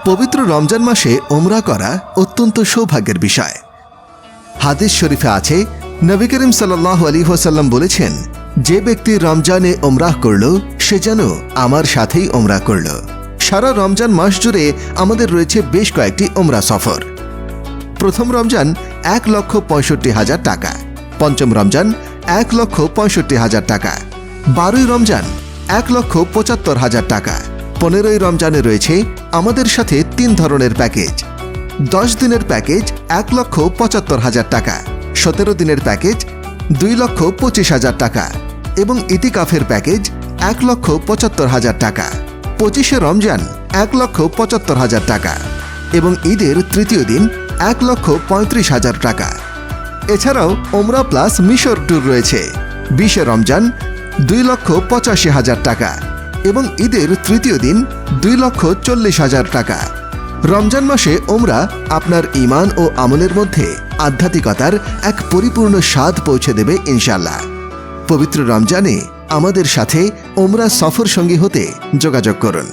পবিত্র রমজান মাসে উমরা করা অত্যন্ত সৌভাগ্যের বিষয়। হাদিস শরীফে আছে, নবী করিম সাল্লাল্লাহু আলাইহি ওয়াসাল্লাম বলেছেন, যে ব্যক্তি রমজানে উমরাহ করল সে যেন আমার সাথেই উমরাহ করল। সারা রমজান মাস জুড়ে আমাদের রয়েছে বেশ কয়েকটি উমরা সফর। প্রথম রমজান 1,65,000 টাকা, পঞ্চম রমজান 1,65,000 টাকা, 12ই রমজান 1,75,000 টাকা, 15ই রমজানে রয়েছে আমাদের সাথে 3 ধরনের প্যাকেজ। 10 দিনের প্যাকেজ 1,75,000 টাকা, 17 দিনের প্যাকেজ 2,25,000 টাকা এবং ইতিকাফের প্যাকেজ 1,75,000 টাকা। 25শে রমজান 1,75,000 টাকা এবং ঈদের তৃতীয় দিন 1,35,000 টাকা। এছাড়াও ওমরা প্লাস মিশর ট্যুর রয়েছে। 20শে রমজান 2,85,000 টাকা এবং ঈদের তৃতীয় দিন 2,40,000 টাকা। রমজান মাসে ওমরা আপনার ঈমান ও আমলের মধ্যে আধ্যাত্মিকতার এক পরিপূর্ণ স্বাদ পৌঁছে দেবে ইনশাআল্লাহ। পবিত্র রমজানে আমাদের সাথে ওমরা সফর সঙ্গী হতে যোগাযোগ করুন।